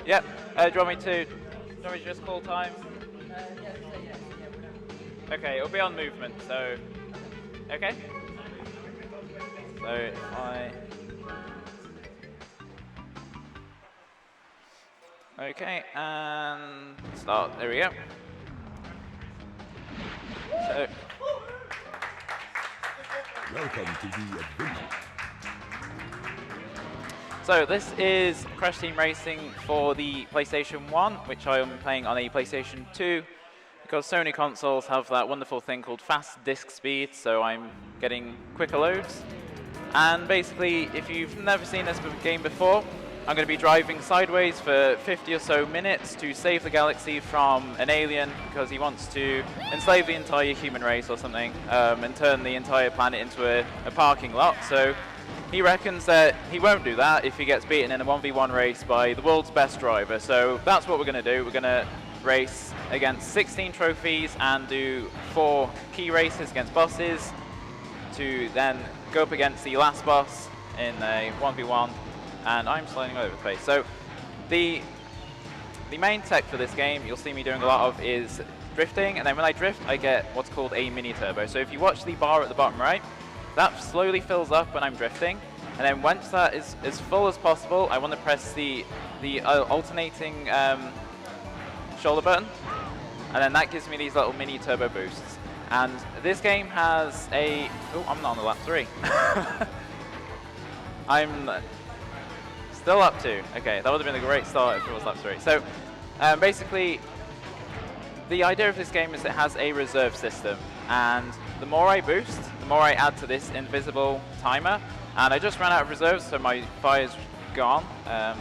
Yep. Do you want me to just call time? Okay, it'll be on movement, so... Okay. So if I... Okay, and start. There we go. So... Welcome to the adventure. So this is Crash Team Racing for the PlayStation 1, which I am playing on a PlayStation 2, because Sony consoles have that wonderful thing called fast disk speed, so I'm getting quicker loads. And basically, if you've never seen this game before, I'm going to be driving sideways for 50 or so minutes to save the galaxy from an alien, because he wants to enslave the entire human race or something, and turn the entire planet into a parking lot. So he reckons that he won't do that if he gets beaten in a 1v1 race by the world's best driver. So that's what we're going to do. We're going to race against 16 trophies and do 4 key races against bosses to then go up against the last boss in a 1v1. And I'm sliding all over the place. So the main tech for this game you'll see me doing a lot of is drifting, and then when I drift I get what's called a mini turbo. So if you watch the bar at the bottom right, that slowly fills up when I'm drifting, and then once that is as full as possible, I want to press the alternating shoulder button, and then that gives me these little mini turbo boosts. And this game has a... Oh, I'm not on the lap 3. I'm still up 2. Okay, that would have been a great start if it was lap 3. So basically, the idea of this game is it has a reserve system, and the more I boost, the more I add to this invisible timer. And I just ran out of reserves, so my fire's gone.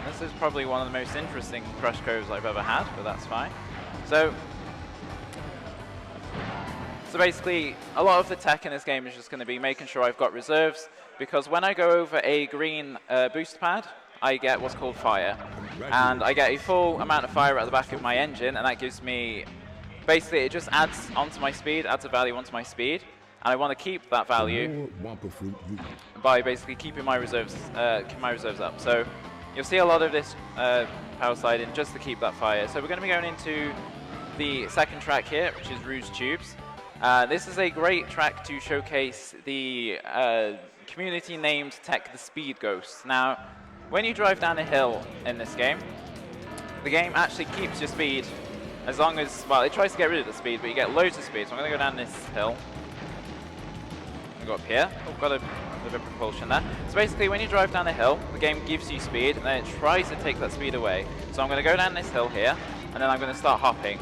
This is probably one of the most interesting crush codes I've ever had, but that's fine. So basically, a lot of the tech in this game is just going to be making sure I've got reserves, because when I go over a green boost pad, I get what's called fire. And I get a full amount of fire at the back of my engine, and that gives me... Basically, it just adds onto my speed, adds a value onto my speed, and I want to keep that value by basically keeping my reserves up. So you'll see a lot of this power sliding just to keep that fire. So we're going to be going into the second track here, which is Rouge Tubes. This is a great track to showcase the community named tech, the Speed Ghost. Now, when you drive down a hill in this game, the game actually keeps your speed as long as, well, it tries to get rid of the speed, but you get loads of speed. So I'm going to go down this hill. I go up here. Oh, got a bit of propulsion there. So basically, when you drive down a hill, the game gives you speed, and then it tries to take that speed away. So I'm going to go down this hill here, and then I'm going to start hopping.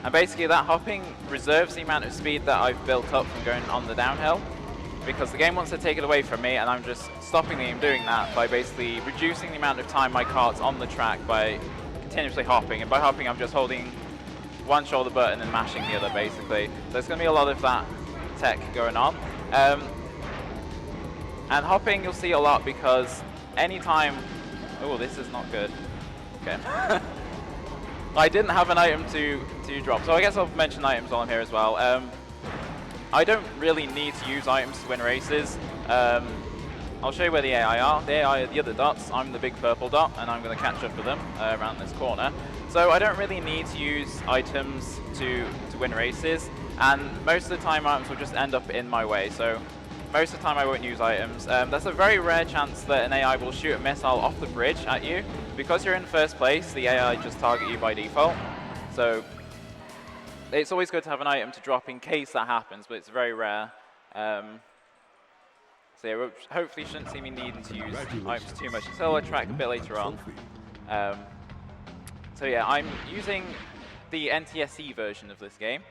And basically, that hopping reserves the amount of speed that I've built up from going on the downhill, because the game wants to take it away from me, and I'm just stopping the game doing that by basically reducing the amount of time my cart's on the track by continuously hopping. And by hopping, I'm just holding one shoulder button and mashing the other, basically. So there's going to be a lot of that tech going on. And hopping you'll see a lot, because anytime... Oh, this is not good. Okay. I didn't have an item to drop, so I guess I'll mention items while I'm here as well. I don't really need to use items to win races. I'll show you where the AI are. The AI are the other dots. I'm the big purple dot, and I'm going to catch up with them around this corner. So I don't really need to use items to win races, and most of the time items will just end up in my way. So most of the time I won't use items. There's a very rare chance that an AI will shoot a missile off the bridge at you. Because you're in first place, the AI just target you by default. So it's always good to have an item to drop in case that happens, but it's very rare. So yeah, hopefully shouldn't see me needing to use items too much until I track a bit later on. So yeah, I'm using the NTSC version of this game.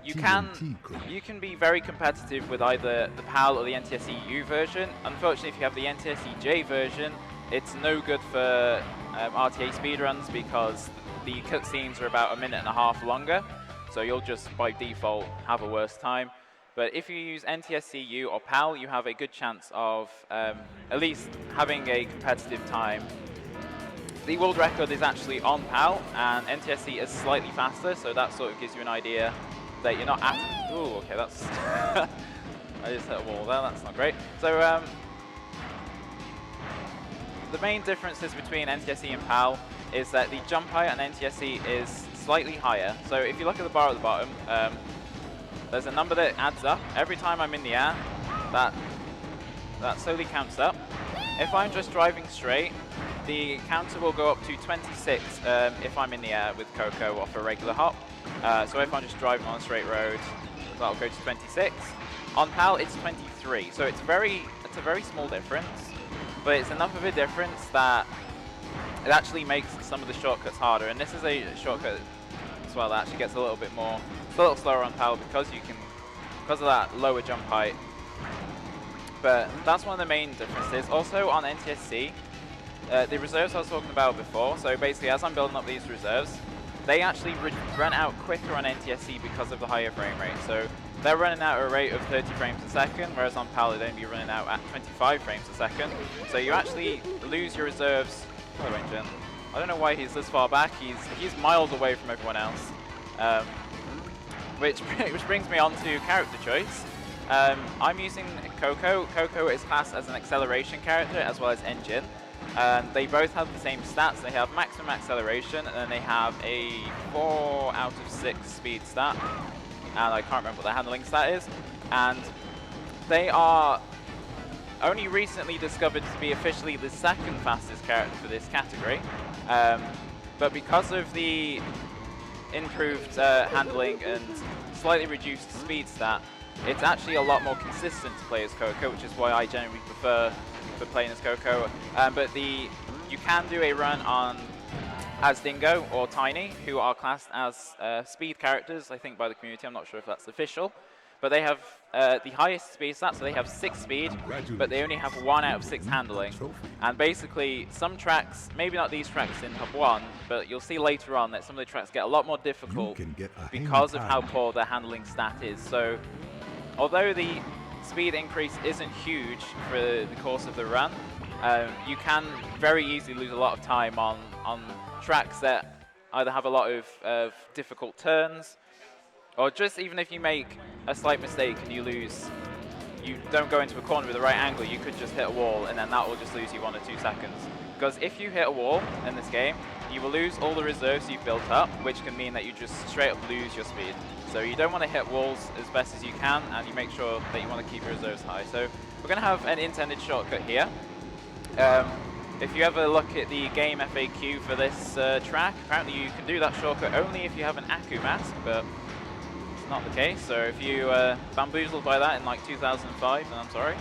You can be very competitive with either the PAL or the NTSC-U version. Unfortunately, if you have the NTSC-J version, it's no good for RTA speedruns, because the cutscenes are about 1.5 minutes longer. So you'll just, by default, have a worse time. But if you use NTSC-U or PAL, you have a good chance of at least having a competitive time. The world record is actually on PAL, and NTSC is slightly faster, so that sort of gives you an idea that you're not at... Ooh, okay, that's... I just hit a wall there, that's not great. So the main differences between NTSC and PAL is that the jump height on NTSC is slightly higher. So if you look at the bar at the bottom, there's a number that adds up. Every time I'm in the air, that slowly counts up. If I'm just driving straight, the counter will go up to 26 if I'm in the air with Coco off a regular hop. So if I'm just driving on a straight road, that'll go to 26. On PAL, it's 23. So it's a very small difference, but it's enough of a difference that it actually makes some of the shortcuts harder. And this is a shortcut as well that actually gets a little bit more, it's a little slower on PAL because of that lower jump height. But that's one of the main differences. Also on NTSC, the reserves I was talking about before, so basically as I'm building up these reserves, they actually run out quicker on NTSC because of the higher frame rate. So they're running out at a rate of 30 frames a second, whereas on PAL they'd only be running out at 25 frames a second. So you actually lose your reserves. I don't know why he's this far back. He's miles away from everyone else. Which brings me on to character choice. I'm using Coco. Coco is classed as an acceleration character as well as engine. They both have the same stats. They have maximum acceleration, and then they have a 4 out of 6 speed stat. And I can't remember what the handling stat is. And they are only recently discovered to be officially the second fastest character for this category. But because of the improved handling and slightly reduced speed stat, it's actually a lot more consistent to play as Coco, which is why I generally prefer playing as Coco. But you can do a run on as Dingo or Tiny, who are classed as speed characters, I think, by the community. I'm not sure if that's official. But they have the highest speed stat, so they have 6 speed, but they only have 1 out of 6 handling. And basically, some tracks, maybe not these tracks in Hub 1, but you'll see later on that some of the tracks get a lot more difficult because of how poor their handling stat is. So although the speed increase isn't huge for the course of the run, you can very easily lose a lot of time on tracks that either have a lot of difficult turns, or just even if you make a slight mistake and you don't go into a corner with the right angle, you could just hit a wall, and then that will just lose you 1 or 2 seconds. Because if you hit a wall in this game, you will lose all the reserves you've built up, which can mean that you just straight up lose your speed. So you don't want to hit walls as best as you can, and you make sure that you want to keep your reserves high. So we're going to have an intended shortcut here. If you ever look at the game FAQ for this track, apparently you can do that shortcut only if you have an Aku mask, but it's not the case. So if you bamboozled by that in like 2005, then I'm sorry.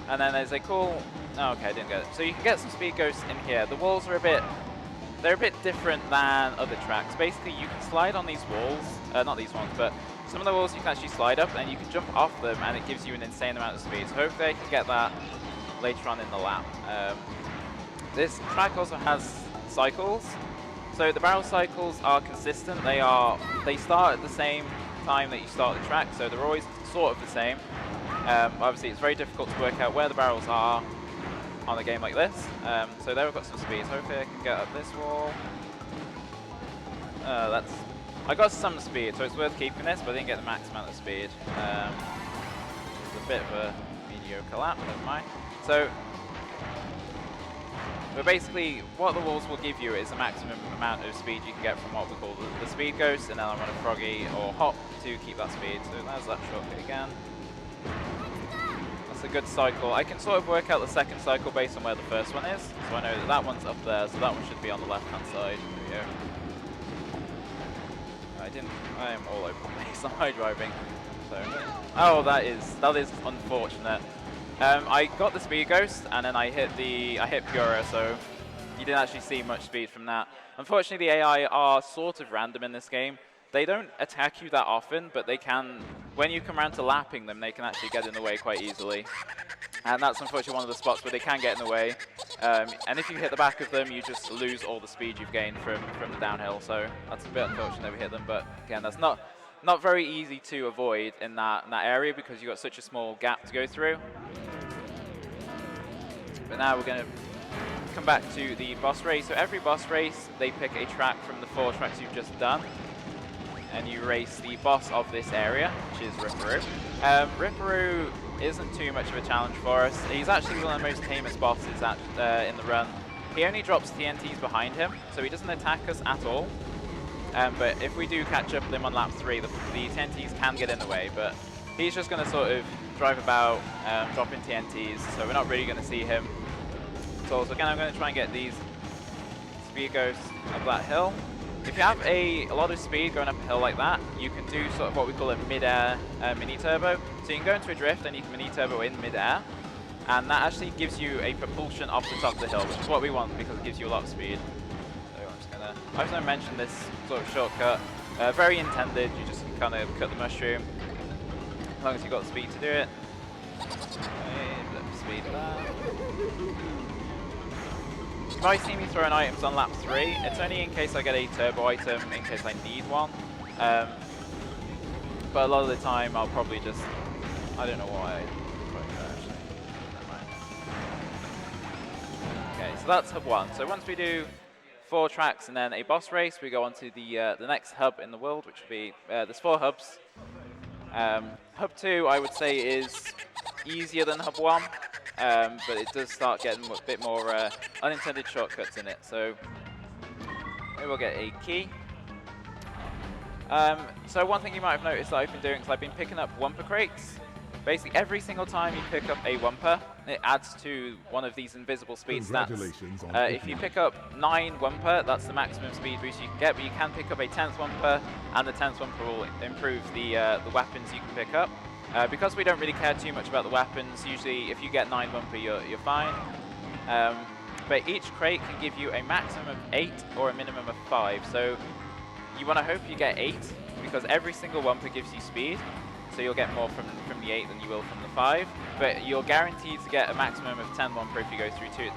And then there's a cool, oh, okay, I didn't get it. So you can get some speed ghosts in here. The walls are they're a bit different than other tracks. Basically, you can slide on these walls, not these ones, but some of the walls you can actually slide up, and you can jump off them, and it gives you an insane amount of speed. So hopefully I can get that later on in the lap. This track also has cycles. So the barrel cycles are consistent. They start at the same time that you start the track, so they're always sort of the same. Obviously, it's very difficult to work out where the barrels are on a game like this. So there we've got some speed. So hopefully I can get up this wall. I got some speed, so it's worth keeping this, but I didn't get the max amount of speed. It's a bit of a mediocre lap, never mind. But basically, what the walls will give you is the maximum amount of speed you can get from what we call the speed ghost, and then I'm on a froggy or hop to keep that speed. So there's that shortcut again. That's a good cycle. I can sort of work out the second cycle based on where the first one is. So I know that that one's up there, so that one should be on the left-hand side. There we go. I am all over the place on my driving. So, oh, that is unfortunate. I got the speed ghost, and then I hit Pura, so you didn't actually see much speed from that. Unfortunately, the AI are sort of random in this game. They don't attack you that often, but they can, when you come around to lapping them, they can actually get in the way quite easily. And that's unfortunately one of the spots where they can get in the way. And if you hit the back of them, you just lose all the speed you've gained from the downhill. So that's a bit unfortunate that we hit them, but again, that's not very easy to avoid in that area because you've got such a small gap to go through. But now we're going to come back to the boss race. So every boss race, they pick a track from the 4 tracks you've just done, and you race the boss of this area, which is Ripperoo. Ripperoo isn't too much of a challenge for us. He's actually one of the most tamest bosses in the run. he only drops TNTs behind him, so he doesn't attack us at all. But if we do catch up with him on lap 3, the TNTs can get in the way, but he's just going to sort of drive about, dropping TNTs, so we're not really going to see him. So again, I'm going to try and get these speed ghosts up that hill. If you have a lot of speed going up a hill like that, you can do sort of what we call a mid-air mini turbo. So you can go into a drift and you can mini turbo in mid-air, and that actually gives you a propulsion off the top of the hill, which is what we want because it gives you a lot of speed. So I was going to mention this sort of shortcut. Very intended, you just kind of cut the mushroom, as long as you've got the speed to do it. Okay, bit of speed there. You might see me throwing items on lap 3. It's only in case I get a turbo item, in case I need one. But a lot of the time I'll probably just, I don't know why. Okay, so that's hub 1. So once we do 4 tracks and then a boss race, we go on to the next hub in the world, which would be, there's 4 hubs. Hub 2, I would say, is easier than hub 1. But it does start getting a bit more unintended shortcuts in it. So we will get a key. So one thing you might have noticed that I've been doing is I've been picking up Wumper crates. Basically, every single time you pick up a Wumper, it adds to one of these invisible speed stats. If you pick up 9 Wumper, that's the maximum speed boost you can get, but you can pick up a 10th Wumper, and the 10th Wumper will improve the weapons you can pick up. Because we don't really care too much about the weapons, usually if you get 9 Wumper, you're fine. But each crate can give you a maximum of 8 or a minimum of 5. So you want to hope you get 8, because every single Wumper gives you speed. So you'll get more from the 8 than you will from the 5. But you're guaranteed to get a maximum of 10 Wumper if you go through 10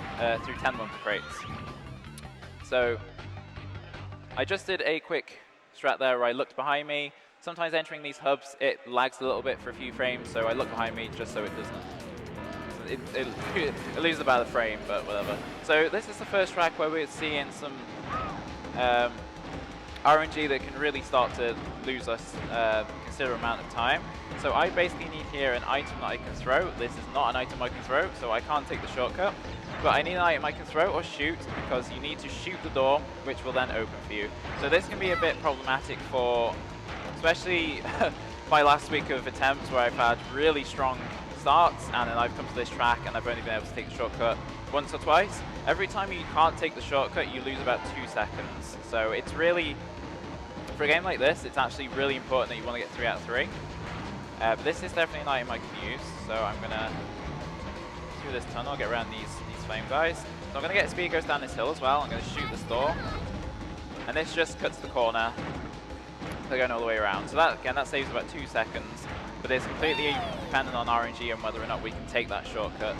Wumper crates. So I just did a quick strat there where I looked behind me. Sometimes entering these hubs, it lags a little bit for a few frames, so I look behind me just so it doesn't. It loses about a frame, but whatever. So this is the first track where we're seeing some RNG that can really start to lose us a considerable amount of time. So I basically need here an item that I can throw. This is not an item I can throw, so I can't take the shortcut. But I need an item I can throw or shoot, because you need to shoot the door, which will then open for you. So this can be a bit problematic for, especially my last week of attempts where I've had really strong starts, and then I've come to this track and I've only been able to take the shortcut once or twice. Every time you can't take the shortcut, you lose about 2 seconds. So it's really, for a game like this, it's actually really important that you want to get 3 out of 3. But this is definitely an item I can use, so I'm going to through this tunnel, get around these flame guys. So I'm going to get speed ghost down this hill as well. I'm going to shoot this door, and this just cuts the corner. They're going all the way around. So that, again, that saves about 2 seconds, but it's completely dependent on RNG and whether or not we can take that shortcut.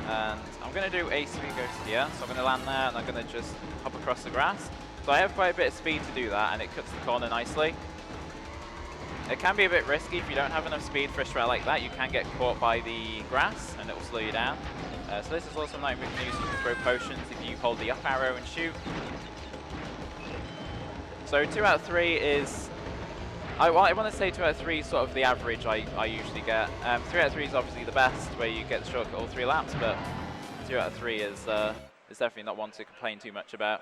And I'm going to do a speed ghost here, so I'm going to land there and I'm going to just hop across the grass. So I have quite a bit of speed to do that, and it cuts the corner nicely. It can be a bit risky if you don't have enough speed for a strat like that. You can get caught by the grass and it will slow you down. So this is also something we can use. You can throw potions if you hold the up arrow and shoot. So 2 out of 3 is, I want to say 2 out of 3 is sort of the average I usually get. 3 out of 3 is obviously the best, where you get the shortcut all 3 laps, but 2 out of 3 is definitely not one to complain too much about.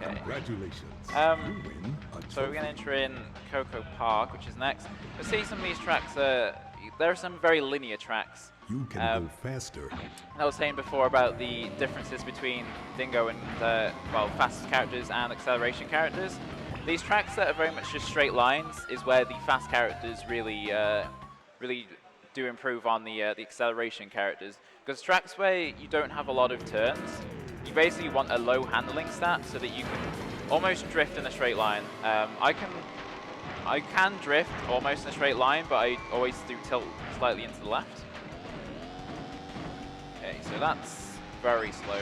Okay. Congratulations. So we're going to enter in Coco Park, which is next. You'll see some of these tracks, there are some very linear tracks. You can go faster. I was saying before about the differences between Dingo and, well, fast characters and acceleration characters. These tracks that are very much just straight lines is where the fast characters really do improve on the acceleration characters. Because tracks where you don't have a lot of turns, you basically want a low handling stat so that you can almost drift in a straight line. I can drift almost in a straight line, but I always do tilt slightly into the left. Okay, so that's very slow.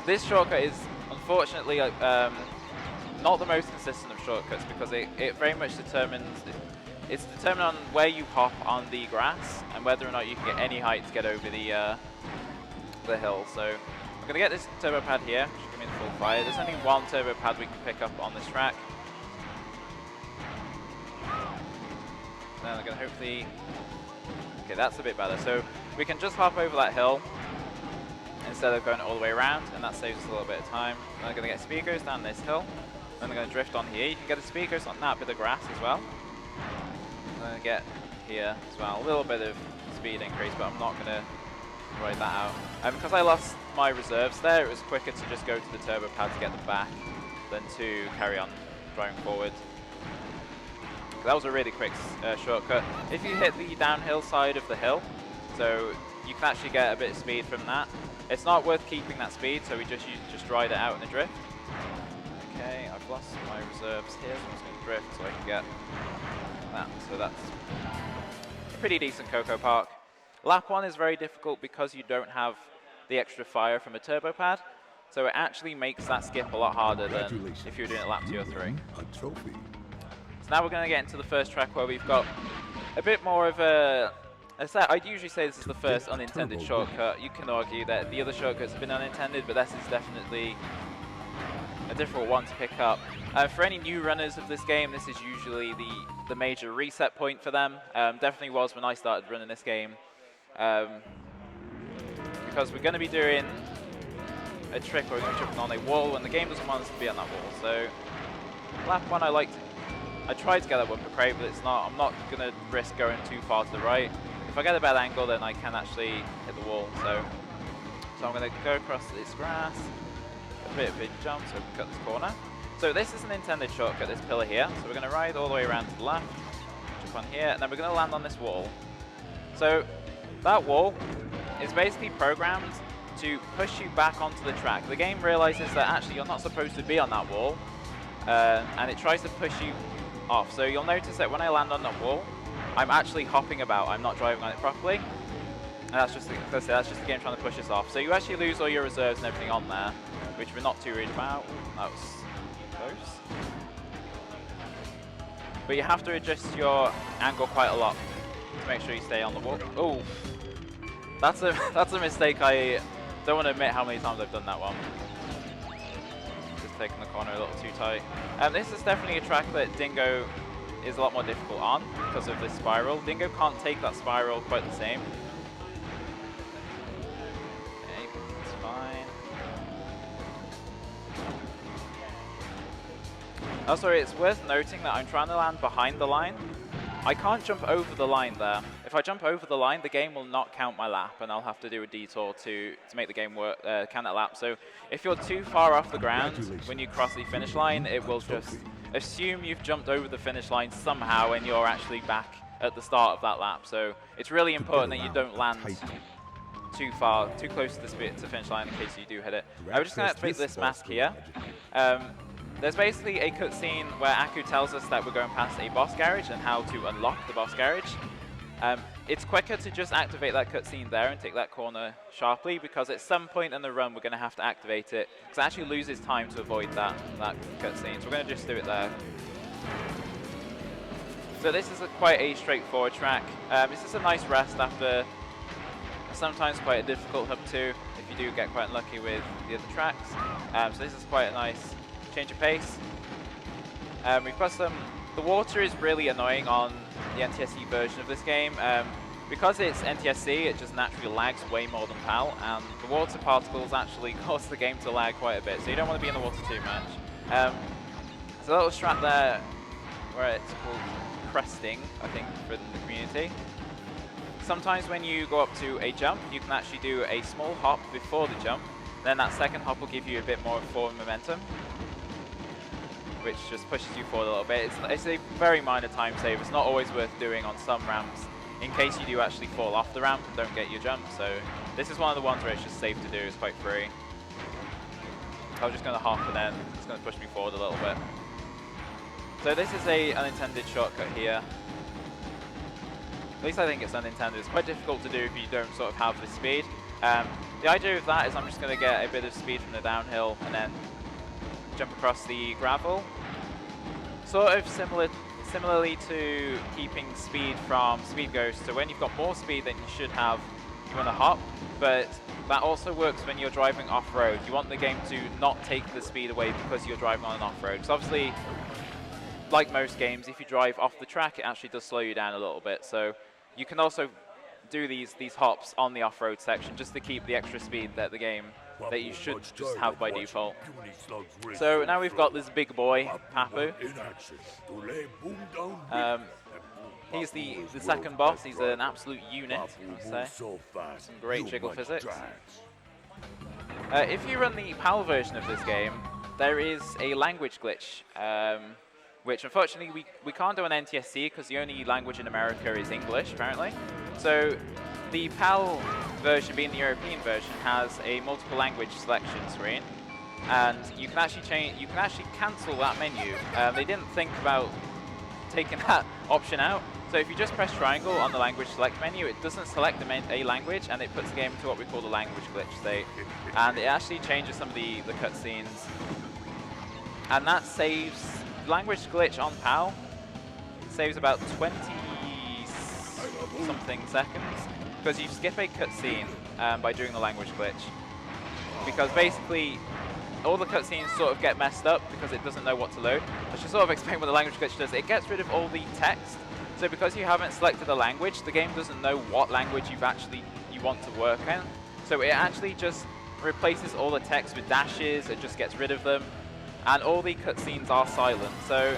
This shortcut is unfortunately not the most consistent of shortcuts, because it very much determines, it's determined on where you hop on the grass and whether or not you can get any height to get over the hill. So I'm going to get this turbo pad here, which will give me the full fire. There's only one turbo pad we can pick up on this track. Then I'm going to hopefully Okay, that's a bit better. So we can just hop over that hill instead of going all the way around, and that saves us a little bit of time. Then I'm going to get speed goes down this hill. Then I'm going to drift on here. You can get a speed goes on that bit of grass as well. I'm going to get here as well. A little bit of speed increase, but I'm not going to ride that out. Because I lost my reserves there, it was quicker to just go to the turbo pad to get them back than to carry on driving forward. That was a really quick shortcut. If you hit the downhill side of the hill, so you can actually get a bit of speed from that. It's not worth keeping that speed, so we just ride it out in the drift. Okay, I've lost my reserves here, so I'm just going to drift so I can get that. So that's a pretty decent Cocoa Park. Lap 1 is very difficult because you don't have the extra fire from a turbo pad, so it actually makes that skip a lot harder than if you were doing it lap 2 or 3. A trophy. So now we're going to get into the first track where we've got a bit more of a... I'd usually say this is the first unintended shortcut. You can argue that the other shortcuts have been unintended, but this is definitely a difficult one to pick up. For any new runners of this game, this is usually the major reset point for them. Definitely was when I started running this game. Because we're going to be doing a trick where we're going to be jumping on a wall when the game doesn't want us to be on that wall. So lap 1 I tried to get that one for crate, but I'm not going to risk going too far to the right. If I get a bad angle, then I can actually hit the wall. So I'm going to go across this grass, a bit of a jump so we can cut this corner. So this is an intended shortcut, this pillar here. So we're going to ride all the way around to the left, jump on here, and then we're going to land on this wall. So that wall is basically programmed to push you back onto the track. The game realizes that actually you're not supposed to be on that wall, and it tries to push you off. So you'll notice that when I land on that wall, I'm actually hopping about. I'm not driving on it properly. And that's just the game trying to push us off. So you actually lose all your reserves and everything on there, which we're not too worried about. That was close. But you have to adjust your angle quite a lot to make sure you stay on the wall. Oh, that's a mistake. I don't want to admit how many times I've done that one. Just taking the corner a little too tight. This is definitely a track that Dingo is a lot more difficult on because of this spiral. Dingo can't take that spiral quite the same. Okay, that's fine. Oh, sorry, it's worth noting that I'm trying to land behind the line. I can't jump over the line there. If I jump over the line, the game will not count my lap, and I'll have to do a detour to make the game work, count that lap. So if you're too far off the ground when you cross the finish line, it will just assume you've jumped over the finish line somehow and you're actually back at the start of that lap. So it's really important that you don't land too close to the finish line in case you do hit it. I'm just going to activate this mask here. There's basically a cutscene where Aku tells us that we're going past a boss garage and how to unlock the boss garage. It's quicker to just activate that cutscene there and take that corner sharply, because at some point in the run we're going to have to activate it, because it actually loses time to avoid that cutscene. So we're going to just do it there. So this is quite a straightforward track. This is a nice rest after sometimes quite a difficult hub 2 if you do get quite unlucky with the other tracks. So this is quite a nice change of pace. We've got the water is really annoying on the NTSC version of this game. Because it's NTSC, it just naturally lags way more than PAL, and the water particles actually cause the game to lag quite a bit, so you don't want to be in the water too much. There's a little strat there where it's called cresting, I think, for the community. Sometimes when you go up to a jump, you can actually do a small hop before the jump, then that second hop will give you a bit more forward momentum, which just pushes you forward a little bit. It's a very minor time save. It's not always worth doing on some ramps in case you do actually fall off the ramp and don't get your jump. So this is one of the ones where it's just safe to do. It's quite free. I was just going to hop and then it's going to push me forward a little bit. So this is a unintended shortcut here. At least I think it's unintended. It's quite difficult to do if you don't sort of have the speed. The idea of that is I'm just going to get a bit of speed from the downhill and then jump across the gravel. Sort of similarly to keeping speed from Speed Ghost. So when you've got more speed than you should have, you want to hop, but that also works when you're driving off-road. You want the game to not take the speed away because you're driving on an off-road. Because obviously, like most games, if you drive off the track, it actually does slow you down a little bit. So you can also do these hops on the off-road section just to keep the extra speed that you should just have by default. So now we've got this big boy, Papu. He's the second boss. He's an absolute unit, I would say. Some great jiggle physics. If you run the PAL version of this game, there is a language glitch, which unfortunately we can't do on NTSC because the only language in America is English, apparently. So the PAL version, being the European version, has a multiple language selection screen, and you can actually cancel that menu. They didn't think about taking that option out. So if you just press triangle on the language select menu, it doesn't select a language, and it puts the game into what we call the language glitch state. And it actually changes some of the cutscenes. And that saves language glitch on PAL. Saves about 20-something seconds, because you skip a cutscene by doing the language glitch. Because basically, all the cutscenes sort of get messed up because it doesn't know what to load. I should sort of explain what the language glitch does. It gets rid of all the text. So because you haven't selected a language, the game doesn't know what language you want to work in. So it actually just replaces all the text with dashes. It just gets rid of them, and all the cutscenes are silent. So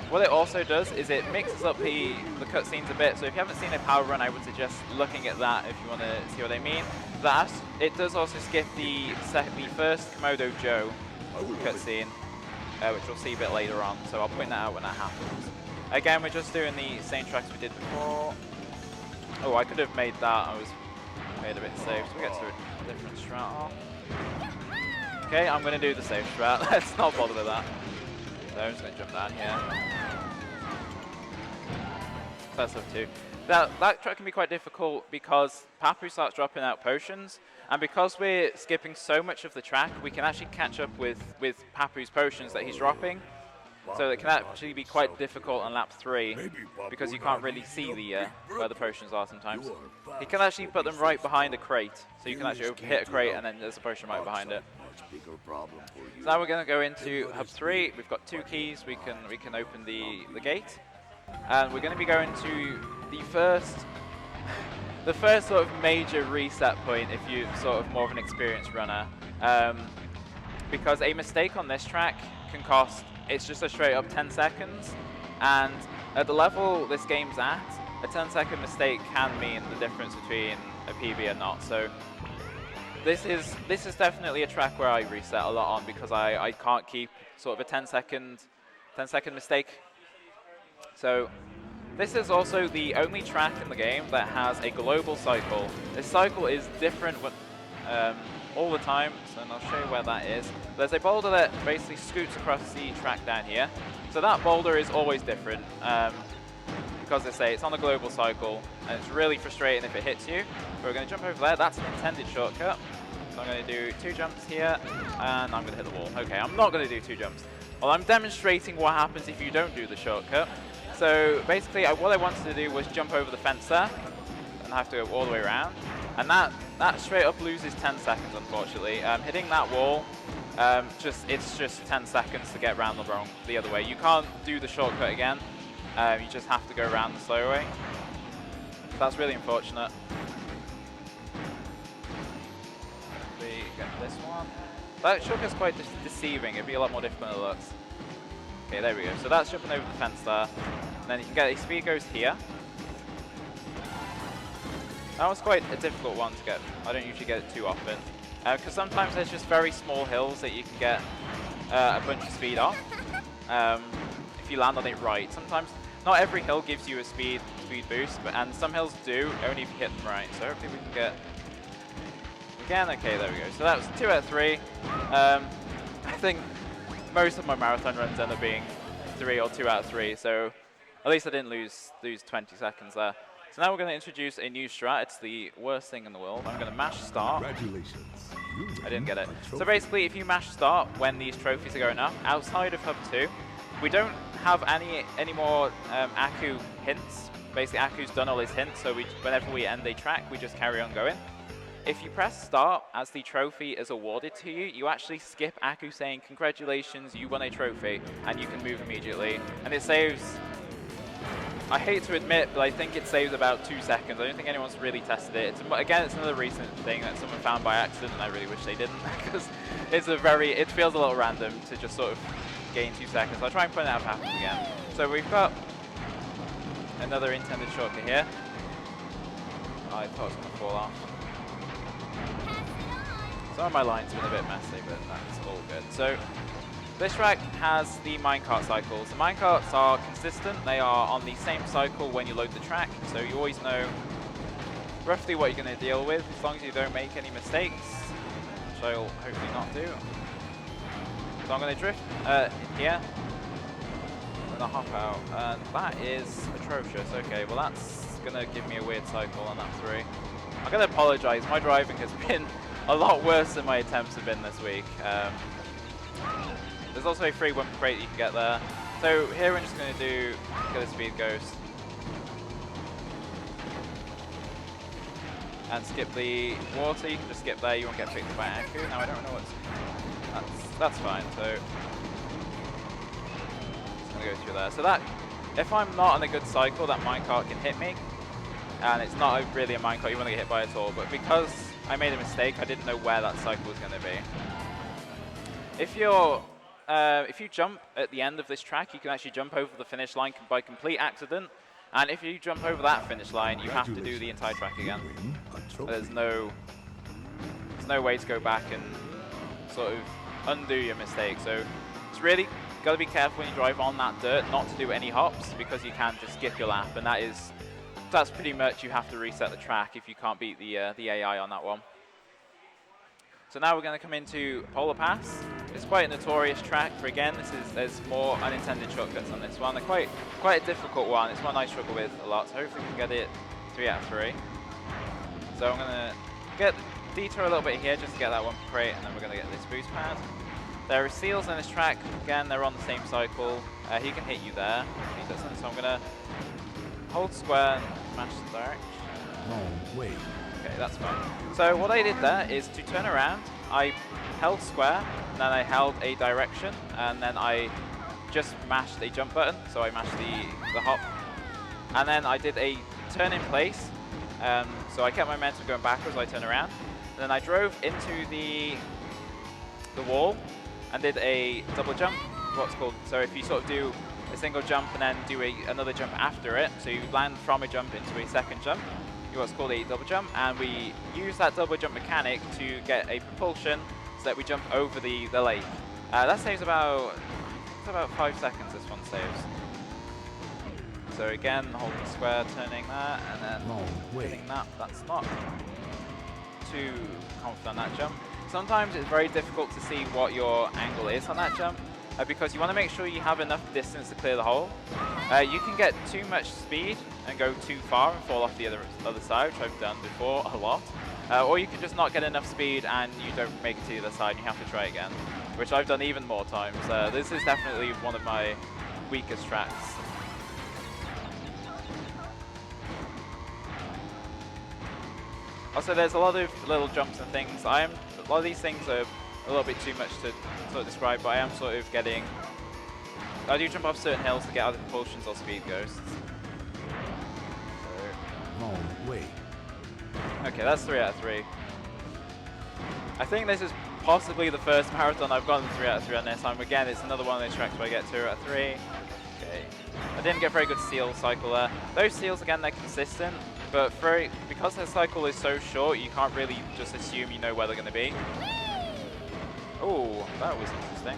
what it also does is it mixes up the cutscenes a bit. So if you haven't seen a power run, I would suggest looking at that if you want to see what I mean. It does also skip the first Komodo Joe cutscene, which we'll see a bit later on, so I'll point that out when that happens. Again, we're just doing the same tracks we did before. Oh, I could have made that. I was made a bit safe, so we get to a different strat. Okay, I'm going to do the safe strat. Let's not bother with that. So I'm just going to jump down here. That's up 2. That track can be quite difficult because Papu starts dropping out potions, and because we're skipping so much of the track, we can actually catch up with Papu's potions that he's dropping. So it can actually be quite difficult on lap 3 because you can't really see where the potions are sometimes. He can actually put them right behind a crate, so you can actually hit a crate and then there's a potion right behind it. So now we're going to go into hub 3. We've got 2 keys. We can open the gate, and we're going to be going to the first sort of major reset point if you're sort of more of an experienced runner, because a mistake on this track can cost, it's just a straight up 10 seconds, and at the level this game's at, a 10-second mistake can mean the difference between a PB and not. So this is definitely a track where I reset a lot on, because I can't keep sort of a 10-second mistake. So this is also the only track in the game that has a global cycle. This cycle is different all the time, so I'll show you where that is. There's a boulder that basically scoots across the track down here. So that boulder is always different, because they say it's on a global cycle, and it's really frustrating if it hits you. So we're going to jump over there. That's an intended shortcut. So I'm going to do 2 jumps here, and I'm going to hit the wall. Okay, I'm not going to do 2 jumps. Well, I'm demonstrating what happens if you don't do the shortcut. So basically, what I wanted to do was jump over the fence there, and I have to go all the way around. And that straight up loses 10 seconds, unfortunately. Hitting that wall, it's just 10 seconds to get around the other way. You can't do the shortcut again. You just have to go around the slow way. That's really unfortunate. We get this one. That shortcut's quite deceiving. It'd be a lot more difficult than it looks. Okay, there we go. So that's jumping over the fence there. And then you can get a speed goes here. That was quite a difficult one to get. I don't usually get it too often, because sometimes there's just very small hills that you can get a bunch of speed off if you land on it right. Sometimes, not every hill gives you a speed boost, and some hills do, only if you hit them right. So hopefully we can get again. Okay, there we go. So that was 2 out of 3. I think most of my marathon runs end up being 3 or 2 out of 3. So at least I didn't lose 20 seconds there. So now we're going to introduce a new strat. It's the worst thing in the world. I'm going to mash start. Congratulations. I didn't get it. So basically, if you mash start when these trophies are going up, outside of Hub 2, we don't have any more Aku hints. Basically, Aku's done all his hints, so whenever we end a track, we just carry on going. If you press start as the trophy is awarded to you, you actually skip Aku saying, "Congratulations, you won a trophy," and you can move immediately. And it saves I hate to admit, but I think it saves about 2 seconds. I don't think anyone's really tested it. Again, it's another recent thing that someone found by accident, and I really wish they didn't, because it feels a little random to just sort of gain 2 seconds. I'll try and point out if it happens again. So we've got another intended shortcut here. I thought it was going to fall off. Some of my lines have been a bit messy, but that's all good. So this track has the minecart cycles. The minecarts are consistent. They are on the same cycle when you load the track, so you always know roughly what you're going to deal with, as long as you don't make any mistakes, which I'll hopefully not do. So I'm going to drift here, and I'll hop out, and that is atrocious. Okay, well that's going to give me a weird cycle on that 3. I'm going to apologize. My driving has been a lot worse than my attempts have been this week. There's also a free wimp crate you can get there. So here we're just going to get a speed ghost. And skip the water, you can just skip there, you won't get picked up by Aku. Now I don't know what's... That's fine, so... Just going to go through there. So that, if I'm not on a good cycle, that minecart can hit me. And it's not really a minecart you want to get hit by at all, but because I made a mistake, I didn't know where that cycle was going to be. If you jump at the end of this track, you can actually jump over the finish line by complete accident. And if you jump over that finish line, you have to do the entire track again. There's no way to go back and sort of undo your mistake. So it's really got to be careful when you drive on that dirt not to do any hops, because you can just skip your lap, and that's pretty much, you have to reset the track if you can't beat the AI on that one. So now we're going to come into Polar Pass. It's quite a notorious track for, again, there's more unintended shortcuts on this one. They're quite a difficult one. It's one I struggle with a lot, so hopefully we can get it 3 out of 3. So I'm going to detour a little bit here just to get that one crate, and then we're going to get this boost pad. There are seals on this track. Again, they're on the same cycle. He can hit you there. He doesn't, so I'm going to hold square and match the direction. No, wait. Okay, that's fine. So what I did there is to turn around, I held square, and then I held a direction, and then I just mashed a jump button, so I mashed the hop. And then I did a turn in place, so I kept my momentum going backwards, I turned around. And then I drove into the wall and did a double jump, what's called. So if you sort of do a single jump and then do another jump after it, so you land from a jump into a second jump, you what's called a double jump, and we use that double jump mechanic to get a propulsion so that we jump over the lake. That saves about 5 seconds, this one saves. So again, holding square, turning that, and then hitting that. That's not too confident on that jump. Sometimes it's very difficult to see what your angle is on that jump, because you want to make sure you have enough distance to clear the hole. You can get too much speed and go too far and fall off the other side, which I've done before a lot. Or you can just not get enough speed and you don't make it to the other side and you have to try again, which I've done even more times. This is definitely one of my weakest tracks. Also, there's a lot of little jumps and things. A lot of these things are a little bit too much to sort of describe, but I am sort of getting... I do jump off certain hills to get either propulsions or speed ghosts. No, wait. Okay, that's 3 out of 3. I think this is possibly the first marathon I've gotten 3 out of 3 on this. Again, it's another one of those tracks where I get 2 out of 3. Okay. I didn't get a very good seal cycle there. Those seals, again, they're consistent, but because their cycle is so short, you can't really just assume you know where they're going to be. Oh, that was interesting.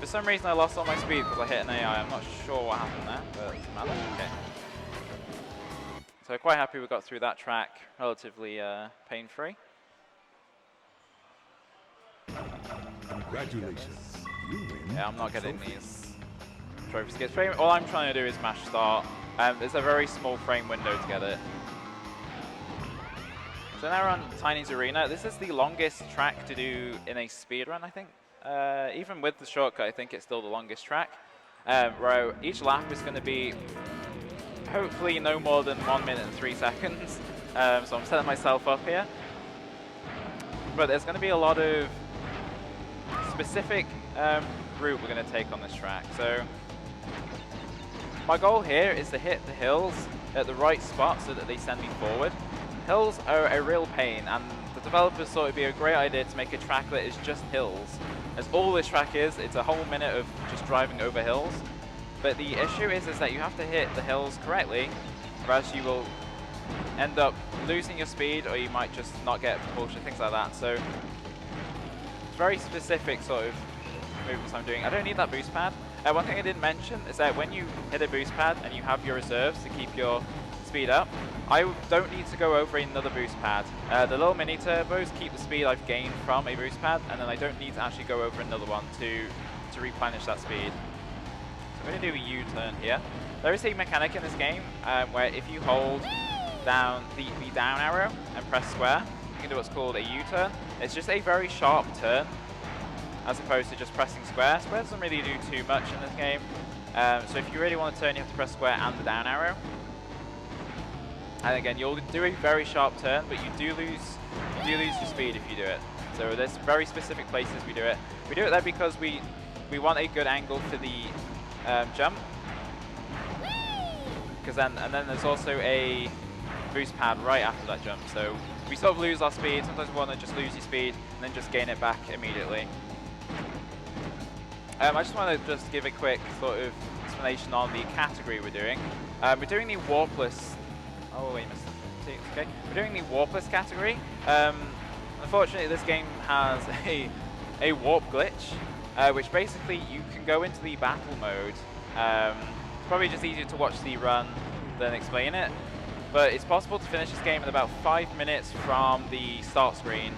For some reason, I lost all my speed because I hit an AI. I'm not sure what happened there, but it doesn't matter. Okay. So quite happy we got through that track relatively pain-free. Congratulations. You win. Yeah, I'm not getting these trophy skips. All I'm trying to do is mash start. There's a very small frame window to get it. So now we're on Tiny's Arena. This is the longest track to do in a speedrun, I think. Even with the shortcut, I think it's still the longest track. Where each lap is going to be hopefully no more than 1 minute and 3 seconds. So I'm setting myself up here. But there's going to be a lot of specific route we're going to take on this track. So my goal here is to hit the hills at the right spot so that they send me forward. Hills are a real pain, and the developers thought it'd be a great idea to make a track that is just hills. As all this track is, it's a whole minute of just driving over hills. But the issue is that you have to hit the hills correctly, or else you will end up losing your speed, or you might just not get propulsion, things like that. So it's very specific sort of movements I'm doing. I don't need that boost pad. One thing I didn't mention is that when you hit a boost pad and you have your reserves to keep your speed up, I don't need to go over another boost pad. The little mini turbos keep the speed I've gained from a boost pad, and then I don't need to actually go over another one to replenish that speed. So I'm going to do a U-turn here. There is a mechanic in this game where if you hold down the down arrow and press square, you can do what's called a U-turn. It's just a very sharp turn, as opposed to just pressing square. Square doesn't really do too much in this game. So if you really want to turn, you have to press square and the down arrow. And again, you'll do a very sharp turn, but you do lose your speed if you do it. So there's very specific places we do it. We do it there because we want a good angle for the jump. And then there's also a boost pad right after that jump. So we sort of lose our speed. Sometimes we want to just lose your speed and then just gain it back immediately. I just want to just give a quick sort of explanation on the category we're doing. We're doing the Warpless. Oh wait, okay. We're doing the Warpless category. Unfortunately, this game has a warp glitch, which basically you can go into the battle mode. It's probably just easier to watch the run than explain it, but it's possible to finish this game in about 5 minutes from the start screen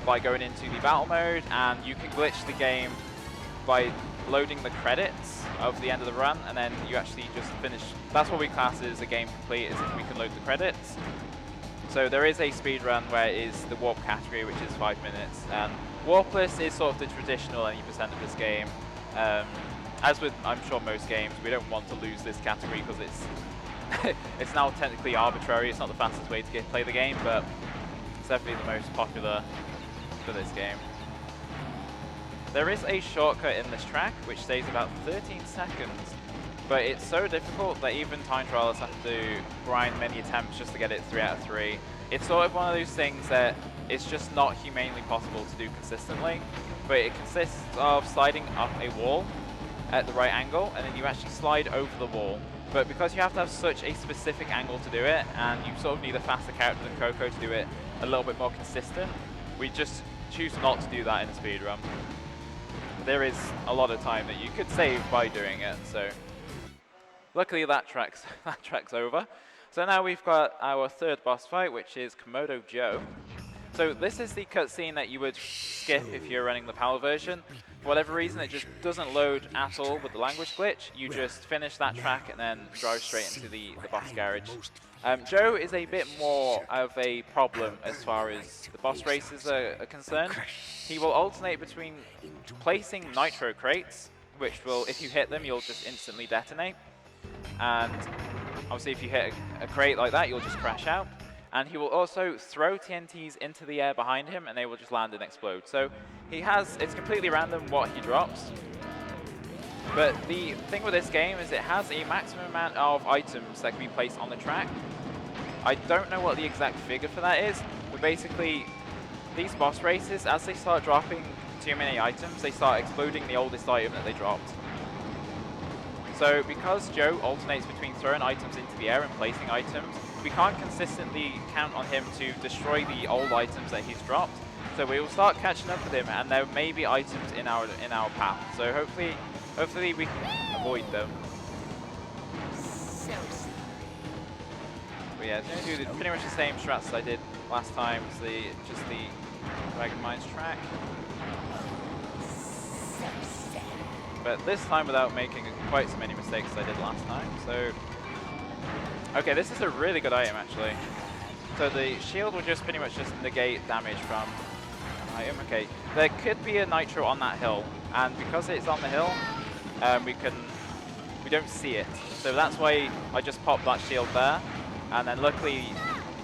by going into the battle mode, and you can glitch the game by loading the credits of the end of the run, and then you actually just finish. That's what we class as a game complete, is if we can load the credits. So there is a speed run where it is the warp category, which is 5 minutes. And Warpless is sort of the traditional 80% of this game. As with, I'm sure, most games, we don't want to lose this category because it's now technically arbitrary. It's not the fastest way to play the game, but it's definitely the most popular for this game. There is a shortcut in this track which saves about 13 seconds, but it's so difficult that even time trialers have to grind many attempts just to get it 3 out of 3. It's sort of one of those things that it's just not humanly possible to do consistently, but it consists of sliding up a wall at the right angle, and then you actually slide over the wall. But because you have to have such a specific angle to do it, and you sort of need a faster character than Coco to do it a little bit more consistent, we just choose not to do that in a speedrun. There is a lot of time that you could save by doing it, so luckily that track's over. So now we've got our third boss fight, which is Komodo Joe. So this is the cutscene that you would skip if you're running the PAL version. For whatever reason, it just doesn't load at all with the language glitch. You just finish that track and then drive straight into the boss garage. Joe is a bit more of a problem as far as the boss races are concerned. He will alternate between placing nitro crates, which will, if you hit them, you'll just instantly detonate. And obviously if you hit a crate like that, you'll just crash out. And he will also throw TNTs into the air behind him, and they will just land and explode. So it's completely random what he drops. But the thing with this game is it has a maximum amount of items that can be placed on the track. I don't know what the exact figure for that is, but basically these boss races, as they start dropping too many items, they start exploding the oldest item that they dropped. So because Joe alternates between throwing items into the air and placing items, we can't consistently count on him to destroy the old items that he's dropped. So we will start catching up with him, and there may be items in our path. So hopefully we can avoid them. But yeah, I'm going to do pretty much the same strats as I did last time, just the Dragon Mines track. But this time without making quite so many mistakes as I did last time. So, okay, this is a really good item actually. So the shield will just pretty much just negate damage from an item. Okay, there could be a nitro on that hill, and because it's on the hill, we don't see it. So that's why I just popped that shield there, and then luckily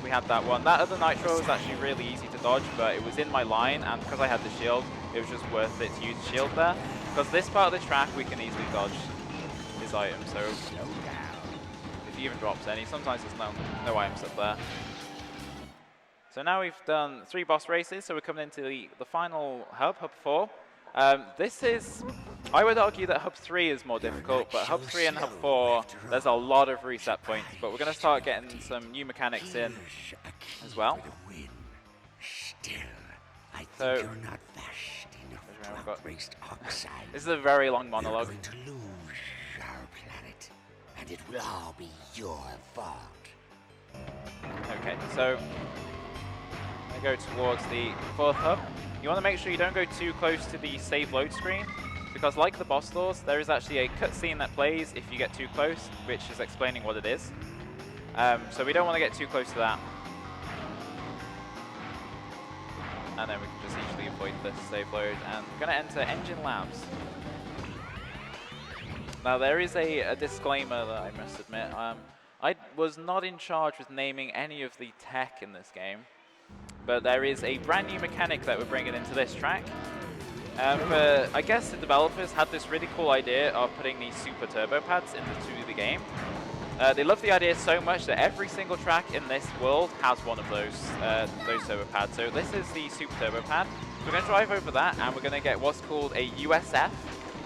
we had that one. That other nitro was actually really easy to dodge, but it was in my line, and because I had the shield, it was just worth it to use the shield there. Because this part of the track we can easily dodge. his items, so if he even drops any, sometimes there's no items up there. So now we've done 3 boss races, so we're coming into the final hub, Hub 4. This is, I would argue that Hub 3 is more difficult, but Hub 3 and Hub 4, there's a lot of reset points, but we're going to start getting some new mechanics in as well. So, you're not vast enough clock-raced oxide. This is a very long monologue. We're going to lose our planet, and it will all be your fault. Okay, so I go towards the 4th hub. You want to make sure you don't go too close to the save load screen, because like the boss doors, there is actually a cutscene that plays if you get too close, which is explaining what it is. So we don't want to get too close to that. And then we can just easily avoid this save load. And we're going to enter Engine Labs. Now there is a disclaimer that I must admit. I was not in charge with naming any of the tech in this game, but there is a brand new mechanic that we're bringing into this track. I guess the developers had this really cool idea of putting these super turbo pads into the game. They love the idea so much that every single track in this world has one of those turbo pads. So this is the super turbo pad. We're going to drive over that, and we're going to get what's called a USF,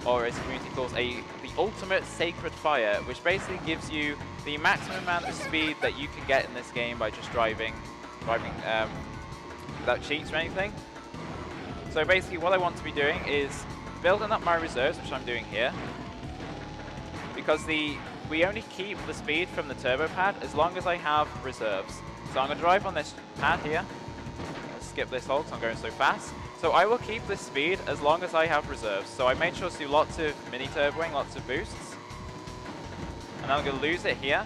or as the community calls the ultimate sacred fire, which basically gives you the maximum amount of speed that you can get in this game by just driving without cheats or anything. So basically what I want to be doing is building up my reserves, which I'm doing here, because we only keep the speed from the turbo pad as long as I have reserves. So I'm going to drive on this pad here. Let's skip this hole because I'm going so fast. So I will keep this speed as long as I have reserves. So I made sure to do lots of mini turboing, lots of boosts. And I'm going to lose it here.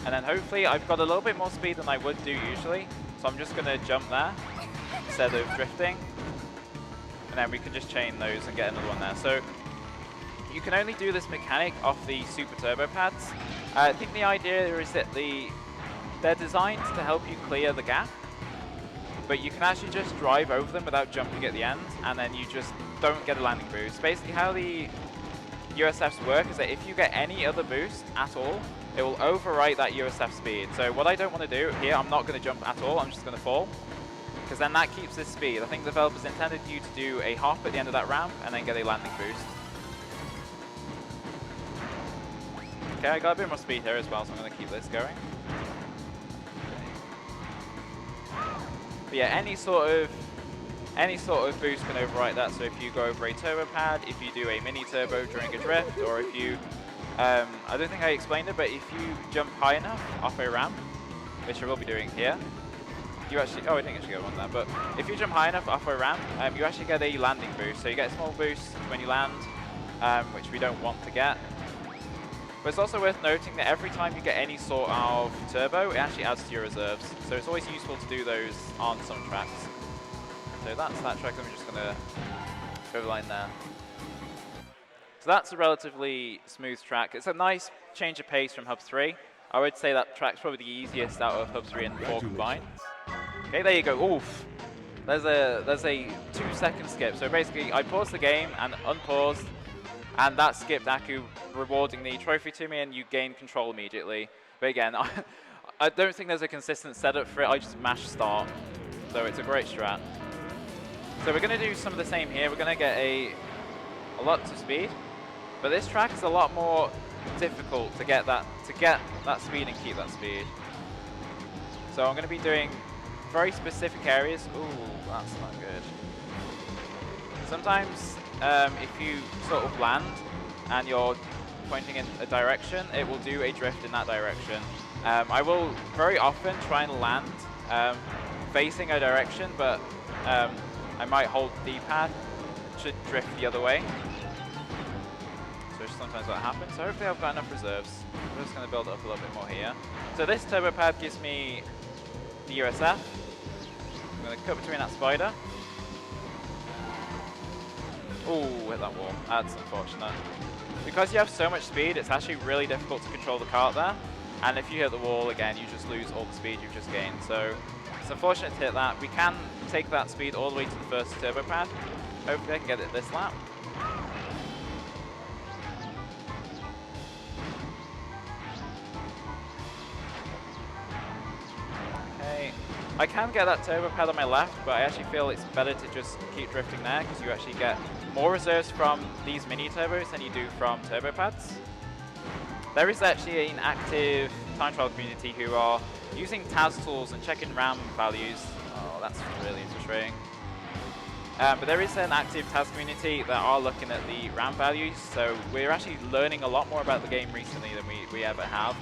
And then hopefully I've got a little bit more speed than I would do usually. So I'm just going to jump there instead of drifting. And then we can just chain those and get another one there. So you can only do this mechanic off the super turbo pads. I think the idea is that they're designed to help you clear the gap, but you can actually just drive over them without jumping at the end, and then you just don't get a landing boost. Basically how the USFs work is that if you get any other boost at all, it will overwrite that USF speed. So what I don't want to do here, I'm not going to jump at all, I'm just going to fall, because then that keeps this speed. I think developers intended you to do a hop at the end of that ramp and then get a landing boost. Okay, I got a bit more speed here as well, so I'm going to keep this going. But yeah, any sort of boost can overwrite that. So if you go over a turbo pad, if you do a mini turbo during a drift, or if you, I don't think I explained it, but if you jump high enough off a ramp, which I will be doing here, you actually, I didn't actually go on that, but if you jump high enough off a ramp, you actually get a landing boost. So you get a small boost when you land, which we don't want to get. But it's also worth noting that every time you get any sort of turbo, it actually adds to your reserves. So it's always useful to do those on some tracks. So that's that track, I'm just going to go line there. So that's a relatively smooth track. It's a nice change of pace from Hub 3. I would say that track's probably the easiest out of Hub 3 and 4 combined. Okay, there you go. Oof. There's a 2-second skip. So basically, I paused the game and unpaused, and that skipped Aku rewarding the trophy to me, and you gain control immediately. But again, I don't think there's a consistent setup for it. I just mash start. So it's a great strat. So we're going to do some of the same here. We're going to get a lot of speed. But this track is a lot more difficult to get that speed and keep that speed. So I'm going to be doing very specific areas. Ooh, that's not good. Sometimes if you sort of land and you're pointing in a direction, it will do a drift in that direction. I will very often try and land facing a direction, but I might hold the D-pad to drift the other way. So sometimes that happens. So hopefully I've got enough reserves. I'm just going to build it up a little bit more here. So this turbo pad gives me the USF. I'm going to cut between that spider. Ooh, hit that wall. That's unfortunate. Because you have so much speed, it's actually really difficult to control the cart there. And if you hit the wall again, you just lose all the speed you've just gained. So it's unfortunate to hit that. We can take that speed all the way to the first turbo pad. Hopefully I can get it this lap. I can get that turbo pad on my left, but I actually feel it's better to just keep drifting there because you actually get more reserves from these mini turbos than you do from turbo pads. There is actually an active time trial community who are using TAS tools and checking RAM values. Oh, that's really frustrating. But there is an active TAS community that are looking at the RAM values, so we're actually learning a lot more about the game recently than we ever have.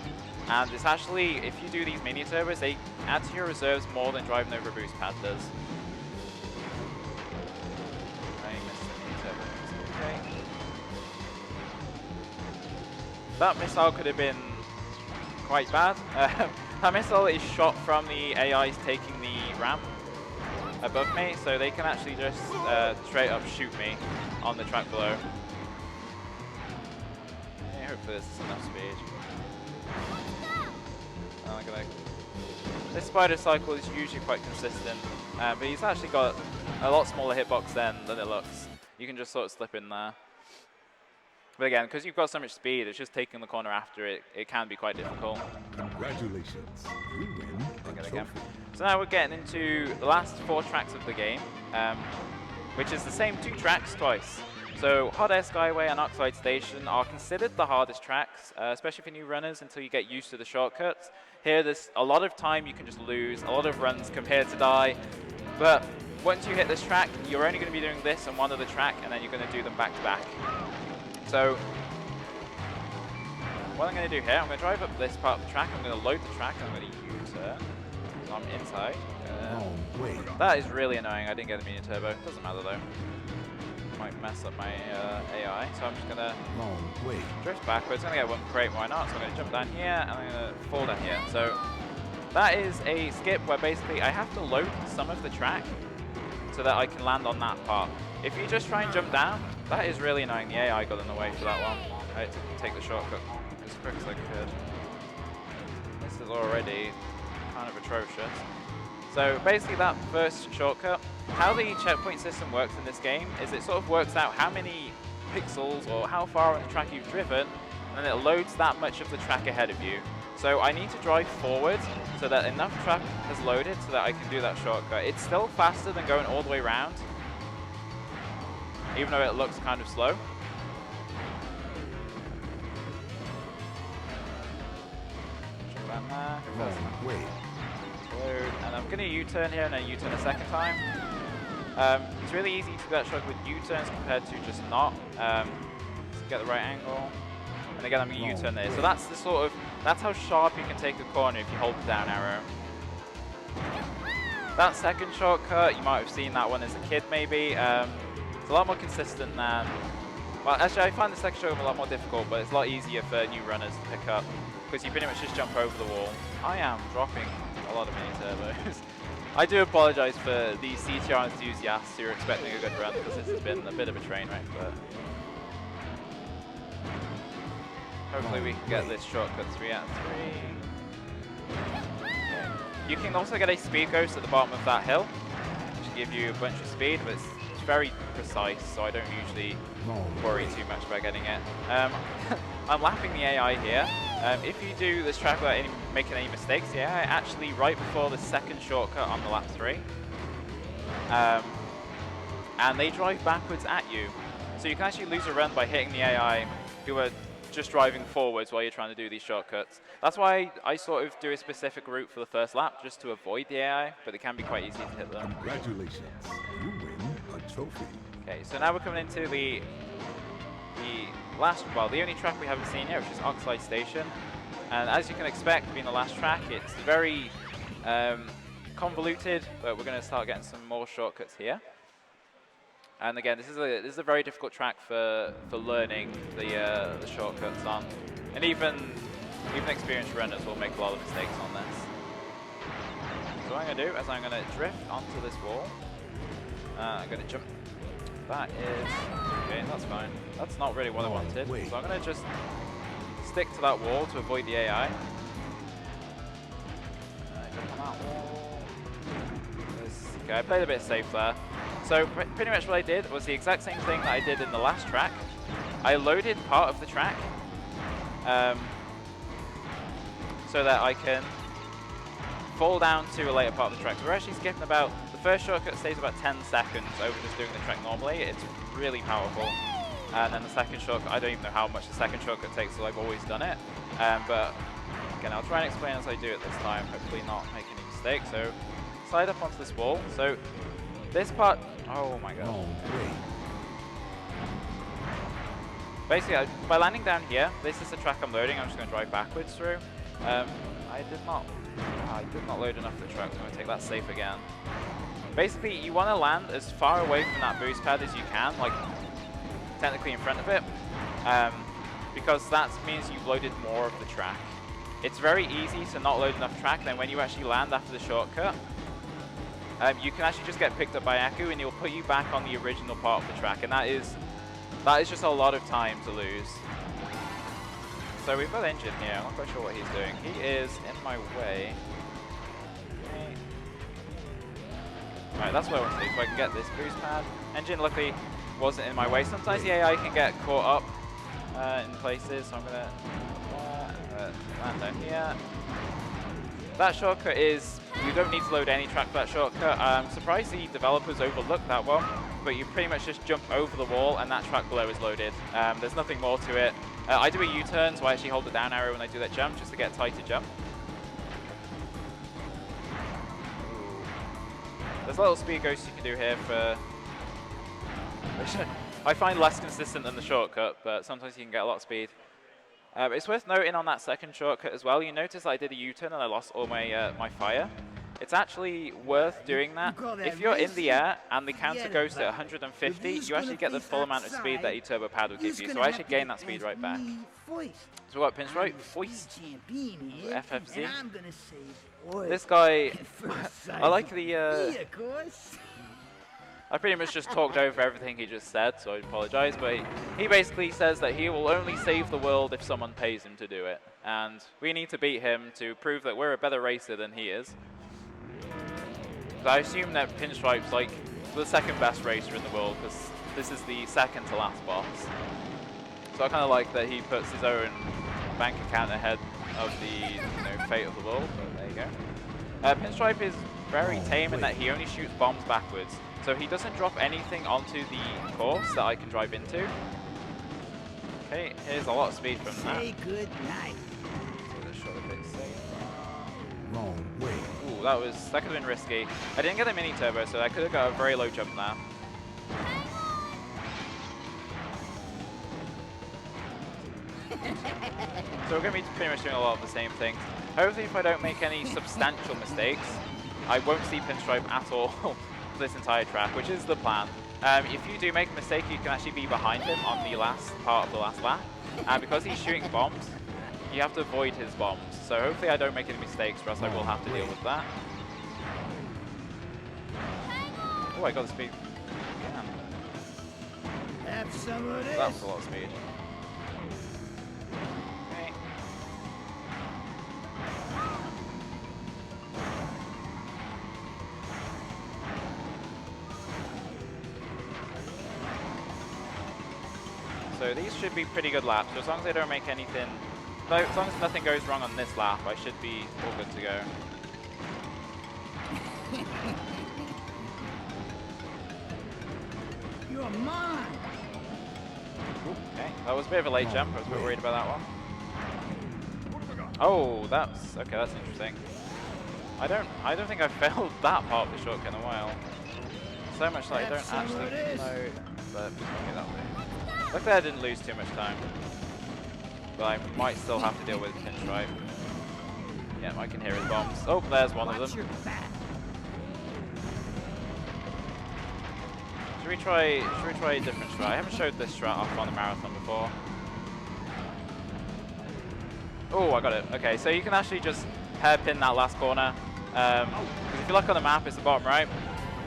And it's actually, if you do these mini turbos, they add to your reserves more than driving over a boost pad does. I missed the mini turbo. Okay. That missile could have been quite bad. That missile is shot from the AIs taking the ramp above me, so they can actually just straight up shoot me on the track below. Yeah, hopefully this is enough speed. This spider cycle is usually quite consistent, but he's actually got a lot smaller hitbox than it looks. You can just sort of slip in there. But again, because you've got so much speed, it's just taking the corner after it. It can be quite difficult. Congratulations. You win a trophy. So now we're getting into the last 4 tracks of the game, which is the same 2 tracks twice. So Hot Air Skyway and Oxide Station are considered the hardest tracks, especially for new runners until you get used to the shortcuts. Here there's a lot of time you can just lose, a lot of runs compared to die, but once you hit this track, you're only going to be doing this on one other track, and then you're going to do them back to back. So what I'm going to do here, I'm going to drive up this part of the track, I'm going to load the track, I'm going to U-turn, so I'm inside. That is really annoying, I didn't get the mini turbo, doesn't matter though. Might mess up my AI, so I'm just going to drift backwards. I'm going to get one crate, why not? So I'm going to jump down here, and I'm going to fall down here. So that is a skip where basically I have to load some of the track so that I can land on that part. If you just try and jump down, that is really annoying. The AI got in the way for that one. I had to take the shortcut as quick as I could. This is already kind of atrocious. So basically that first shortcut, how the checkpoint system works in this game is it sort of works out how many pixels or how far on the track you've driven, and it loads that much of the track ahead of you. So I need to drive forward so that enough track has loaded so that I can do that shortcut. It's still faster than going all the way around, even though it looks kind of slow. Jump down there. Load, and I'm going to U-turn here and then U-turn a second time. It's really easy to do that shot with U-turns compared to just not. So get the right angle, and again I'm going to U-turn there. So that's the sort of, that's how sharp you can take a corner if you hold the down arrow. That second shortcut, you might have seen that one as a kid maybe. It's a lot more consistent than, well actually I find the second shortcut a lot more difficult, but it's a lot easier for new runners to pick up because you pretty much just jump over the wall. I am dropping a lot of mini turbos. I do apologize for the CTR enthusiasts who are expecting a good run because this has been a bit of a train wreck, but hopefully we can get this shortcut 3 out of 3. Okay. You can also get a speed ghost at the bottom of that hill, which will give you a bunch of speed, but it's very precise, so I don't usually worry too much about getting it. I'm lapping the AI here. If you do this track without making any mistakes, the AI actually, right before the second shortcut on the lap 3, and they drive backwards at you. So you can actually lose a run by hitting the AI who are just driving forwards while you're trying to do these shortcuts. That's why I sort of do a specific route for the first lap, just to avoid the AI, but it can be quite easy to hit them. Congratulations, you win a trophy. Okay, so now we're coming into the last, well, the only track we haven't seen yet, which is Oxide Station. And as you can expect, being the last track, it's very convoluted, but we're going to start getting some more shortcuts here. And again, this is a very difficult track for learning the shortcuts on, and even experienced runners will make a lot of mistakes on this. So what I'm going to do is I'm going to drift onto this wall. I'm going to jump. That is okay. That's fine. That's not really what I wanted. So I'm going to just stick to that wall to avoid the AI. Jump on that wall. Okay, I played a bit safe there. So pretty much what I did was the exact same thing that I did in the last track. I loaded part of the track so that I can fall down to a later part of the track. So we're actually skipping about, the first shortcut stays about 10 seconds over just doing the track normally. It's really powerful. And then the second shortcut, I don't even know how much the second shortcut takes, so I've always done it. But again, I'll try and explain as I do it this time, hopefully not make any mistakes. So slide up onto this wall. So this part, oh my god. Basically, by landing down here, this is the track I'm loading. I'm just going to drive backwards through. I did not load enough of the track, so I'm going to take that safe again. Basically, you want to land as far away from that boost pad as you can, like technically in front of it, because that means you've loaded more of the track. It's very easy to not load enough track, then when you actually land after the shortcut, you can actually just get picked up by Aku and he'll put you back on the original part of the track, and that is just a lot of time to lose. So we've got Engine here. I'm not quite sure what he's doing. He is in my way. Okay. Right, that's what I want to do, so I can get this boost pad. Engine luckily wasn't in my way. Sometimes the AI can get caught up in places, so I'm going to land down here. That shortcut is, you don't need to load any track for that shortcut. I'm surprised the developers overlooked that one, but you pretty much just jump over the wall and that track below is loaded. There's nothing more to it. I do a U-turn, so I actually hold the down arrow when I do that jump, just to get a tighter jump. There's a little speed ghost you can do here for... which I find less consistent than the shortcut, but sometimes you can get a lot of speed. It's worth noting on that second shortcut as well, you notice I did a U-turn and I lost all my my fire. It's actually worth doing that. If you're in the air and the counter goes to 150, you actually get the full amount of speed that a turbo pad will give you. So I actually gain that speed right back. So we've got Pinstripe, Foist, FFZ. This guy, I like the... I pretty much just talked over everything he just said, so I apologize, but he basically says that he will only save the world if someone pays him to do it. And we need to beat him to prove that we're a better racer than he is. So I assume that Pinstripe's like the second best racer in the world, because this is the second to last boss. So I kind of like that he puts his own bank account ahead of the fate of the world, but there you go. Pinstripe is very tame in that he only shoots bombs backwards. So he doesn't drop anything onto the course that I can drive into. Okay, here's a lot of speed from that. Say good night. So this shot a bit safe. Wrong way. Ooh, that could have been risky. I didn't get a mini turbo, so I could have got a very low jump there. So we're going to be pretty much doing a lot of the same things. Hopefully if I don't make any substantial mistakes, I won't see Pinstripe at all this entire track, which is the plan. If you do make a mistake, you can actually be behind him on the last part of the last lap. And because he's shooting bombs, you have to avoid his bombs. So hopefully I don't make any mistakes, or else I will have to deal with that. Oh, I got the speed. Damn. Have some of this. That was a lot of speed. Okay. So these should be pretty good laps. So as long as I don't make anything, as long as nothing goes wrong on this lap, I should be all good to go. You're mine. Okay, that was a bit of a late jump. I was a bit worried about that one. Oh, that's okay. That's interesting. I don't think I've failed that part of the shortcut in a while. So much that I don't actually know. But okay, that way. Luckily I didn't lose too much time. But I might still have to deal with Pinstripe. Yeah, I can hear his bombs. Oh, there's one of them. Should we try a different strat? I haven't showed this strat off on the marathon before. Oh, I got it. Okay, so you can actually just hairpin that last corner. Because if you look on the map, it's the bottom right.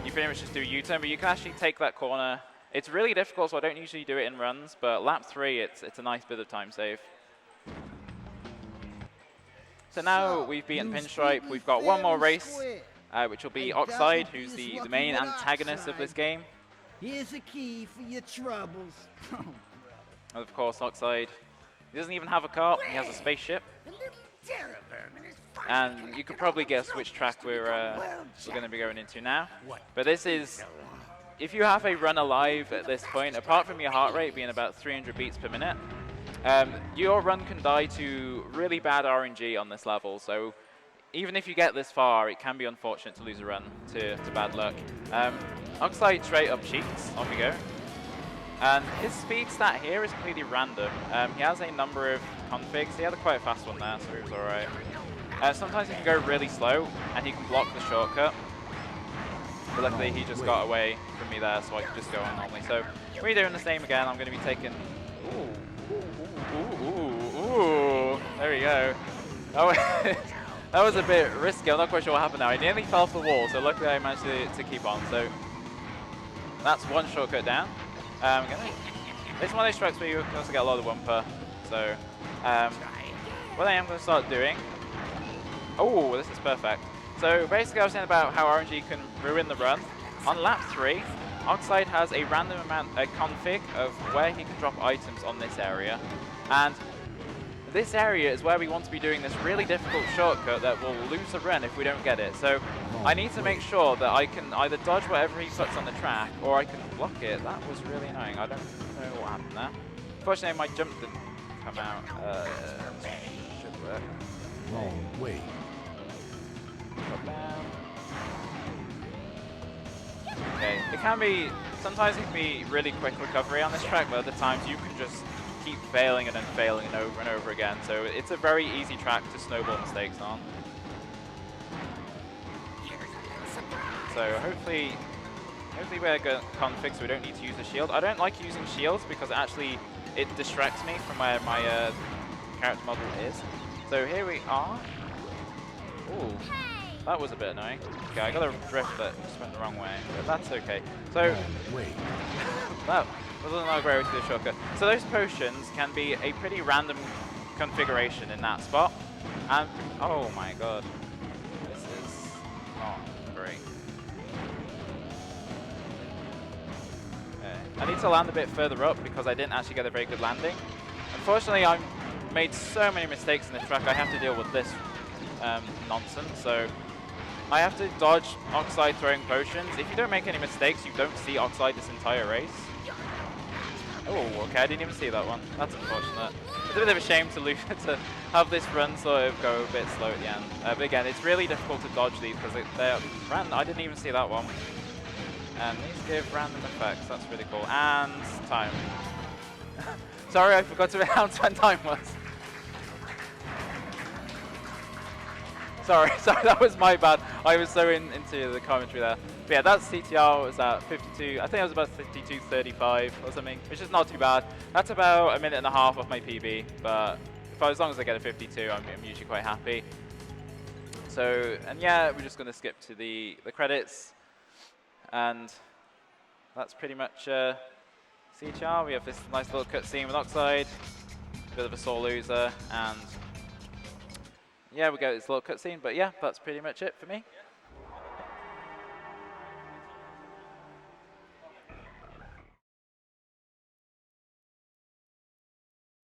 You pretty much just do a U-turn, but you can actually take that corner. It's really difficult, so I don't usually do it in runs, but lap 3, it's a nice bit of time save. So now we've beaten Pinstripe, we've got one more race, which will be Oxide, who's the main antagonist of this game. Here's a key for your troubles. And of course, Oxide, he doesn't even have a car, he has a spaceship. The little terror vermin is And you could probably guess which track we're going to be going into now. But this is, if you have a run alive at this point, apart from your heart rate being about 300 beats per minute, your run can die to really bad RNG on this level. So even if you get this far, it can be unfortunate to lose a run to bad luck. Oxide straight up cheats. On we go. And his speed stat here is completely random. He has a number of configs. He had quite a fast one there, so he was alright. Sometimes he can go really slow, and he can block the shortcut. But luckily, he just got away from me there, so I could just go on normally. So we're doing the same again. I'm going to be taking... Ooh. There we go. Oh, that was a bit risky. I'm not quite sure what happened now. I nearly fell off the wall, so luckily I managed to keep on. So that's one shortcut down. It's one of those strikes where you can also get a lot of one-per. So what I am going to start doing... Oh, this is perfect. So basically I was saying about how RNG can ruin the run. On lap 3, Oxide has a random amount, a config of where he can drop items on this area. And this area is where we want to be doing this really difficult shortcut that will lose a run if we don't get it. So I need to make sure that I can either dodge whatever he puts on the track or I can block it. That was really annoying. I don't know what happened there. Fortunately, my jump didn't come out. Should work. Wrong way. Drop down. Okay, it can be, sometimes it can be really quick recovery on this track, but other times you can just keep failing and then failing and over again. So it's a very easy track to snowball mistakes on. So hopefully we're going to config so we don't need to use a shield. I don't like using shields because actually it distracts me from where my character model is. So here we are. Ooh, that was a bit annoying. Okay, I got a drift that just went the wrong way, but that's okay. So that was another great way to do a shortcut. So those potions can be a pretty random configuration in that spot. And oh my god, this is not great. Okay. I need to land a bit further up because I didn't actually get a very good landing. Unfortunately, I made so many mistakes in this track. I have to deal with this nonsense. So I have to dodge Oxide throwing potions. If you don't make any mistakes, you don't see Oxide this entire race. Oh, okay, I didn't even see that one. That's unfortunate. It's a bit of a shame to lose to have this run sort of go a bit slow at the end. But again, it's really difficult to dodge these because they're random. I didn't even see that one. And these give random effects. That's really cool. And time. Sorry, I forgot to announce when time was. Sorry, that was my bad. I was so into the commentary there. But yeah, that CTR was at 52, I think it was about 52.35 or something, which is not too bad. That's about a minute and a half off my PB, but as long as I get a 52, I'm usually quite happy. So, and yeah, we're just going to skip to the credits. And that's pretty much CTR. We have this nice little cutscene with Oxide, a bit of a sore loser, and yeah, we get this little cutscene, but yeah, that's pretty much it for me.